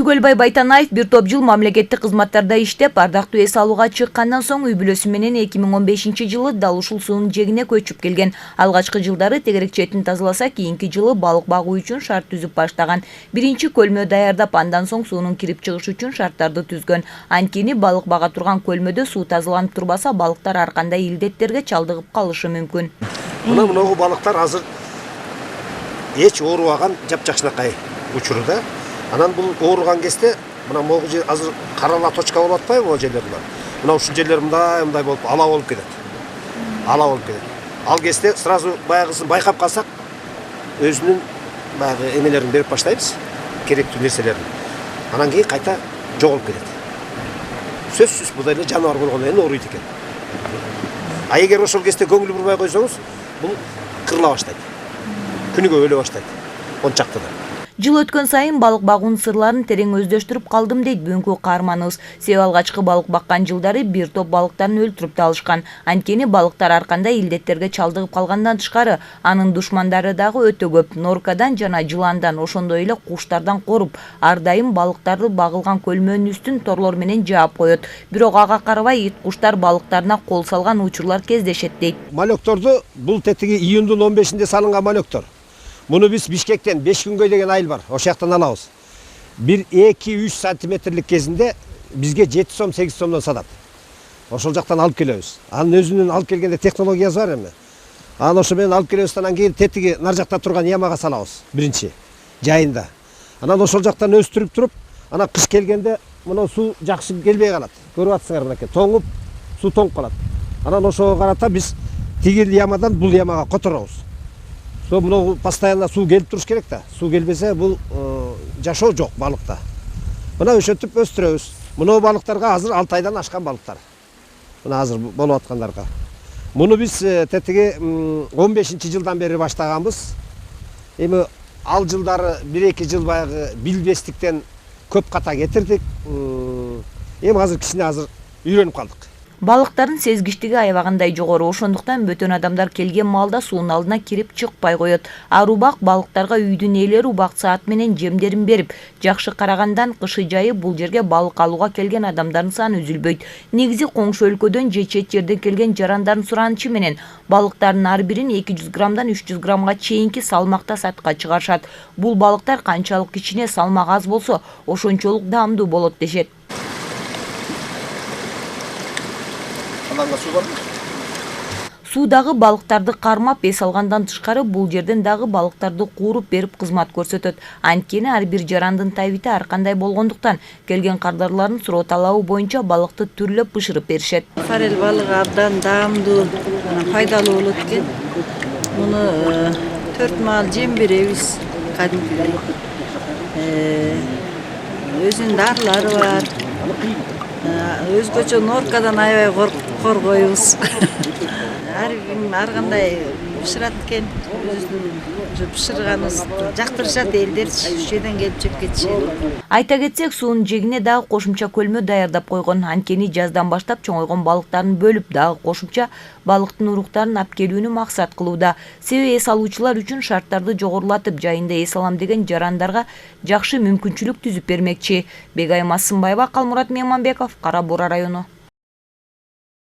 Түгөлбай Байтанаев бир топ жыл мамлекеттик кызматтарда иштеп, ардактуу эс алууга чыккандан соң үй бүлөсү менен 2015 жылы дал ушул суунун жээгине көчүп келген. Алгачкы жылдары тегерек четин тазаласа, кийинки жылы балык багуу үчүн шарт түзүп баштаган. Биринчи көлмө даярдап, андан соң суунун кирип чыгышы үчүн шарттарды түзгөн. Анткени балык бага турган көлмөдө суу тазаланып турбаса, балыктар ар кандай илдеттерге чалдыгып калышы мүмкүн. Мына балыктар азыр эч оорубаган жапжакшынакай учурда. Анан бул ооруган кезде мына могу жер азыр карала точка болуп атпайбы могу жерлер мына. Мына ушул жерлер мындай болуп ала болуп кетет. Ала болуп кетет. Ал кезде сразу баягысын байкап калсак, өзүнүн баягы эмелерин берип баштайбыз, керектүү нерселерин. Анан кийин кайта жоголуп кетет. Сөзсүз бул эле жаныбар болгондон кийин ооруйт экен. А эгер ошол кезде көңүл бурбай койсоңуз, бул кырыла баштайт. Күнүгө өлө баштайт. Ончакты да. Жыл өткөн сайын балык багуунун сырларын терең өздөштүрүп калдым дейт бүгүнкү каарманыбыз. Себеби алгачкы балык баккан жылдары бир топ балыктарын өлтүрүп да алышкан. Анткени балыктар ар кандай илдеттерге чалдыгып калгандан тышкары, анын душмандары дагы өтө көп. Норкадан жана жыландан, ошондой эле куштардан коруп, ар дайым балыктарды багылган көлмөнүн үстүн торлор менен жаап коет. Бирок ага карабай ит куштар балыктарына кол салган учурлар кездешет дейт. Малёкторду бул тетиги июндун 15-inde салынган малёктор. Муну биз Бишкектен 5 күнгөй деген айыл бар. Ошол жактан алабыз. Бир 2-3 сантиметрлик кезинде бизге 7 сом 8 сомдон сатат. Ошол жактан алып келебиз. Анын өзүнүн алып келгенде технологиясы бар эми. Анан ошо менен алып келебиз, анан кийин тетиги нар жакта турган ямага салабыз. Биринчи жайында. Анан ошол жактан өстүрүп туруп, анан кыш келгенде мына суу жакшы келбей калат. Көрүп атсыңар мынакей, тоңуп, суу тоңуп калат. Анан ошого карата биз тигил ямадан бул ямага которобуз. Мына постоянно суу келип туруш керек да. Суу келбесе бул жашоо жок балыкта. Мына өшөтүп өстүрөбүз. Мына балыктарга азыр 6 айдан ашкан балыктар. Мына азыр болуп аткандарга. Муну биз тетиги 15-жылдан бери баштаганбыз. Эми ал жылдары 1-2 жыл баягы билбестиктен көп ката кетирдик. Эми азыр кичине үйрөнүп калдык. Балыктардын сезгичтиги аябагандай жогору, ошондуктан бөтөн адамдар келген маалда суунун алдына кирип чыкпай коет. Ар убак балыктарга үйдүн ээлери убакыт саат менен жемдерин берип, жакшы карагандан кышы жайы бул жерге балык алууга келген адамдардын саны үзүлбөйт. Негизи коңшу өлкөдөн же чет жерден келген жарандардын суранычы менен балыктардын ар бирин 200 граммдан 300 граммга чейинки салмакта сатка чыгарышат. Бул балыктар канчалык кичине, салмак аз болсо, ошончолук даамдуу болот дешет. Суудагы балыктарды кармап эс алгандан тышкары, бул жерден дагы балыктарды кууруп берип кызмат көрсөтөт. Анткени ар бир жарандын табити ар кандай болгондуктан келген кардарлардын суроо талабы боюнча балыкты түрлөп бышырып беришет. Форель балыгы абдан даамдуу, пайдалуу болот экен. Муну 4 маал жем беребиз кадимкидей. Өзүнүн дарылары бар. Өзгөчө норкадан аябай коргойбуз. Ар кандай бышырат экен. Өзүнүн бышырганыбызды жактырышат элдер, ушул жерден келип жеп кетишет. Айта кетсек, суунун жээгине дагы кошумча көлмө даярдап койгон. Анткени жаздан баштап чоңойгон балыктарын бөлүп, дагы кошумча балыктын уруктарын алып келүүнү максат кылууда. Себеби эс алуучулар үчүн шарттарды жогорулатып, жайында эс алам деген жарандарга жакшы мүмкүнчүлүк түзүп бермекчи. Бегайым Асымбаева, Калмурат Мейманбеков, Кара Бура району.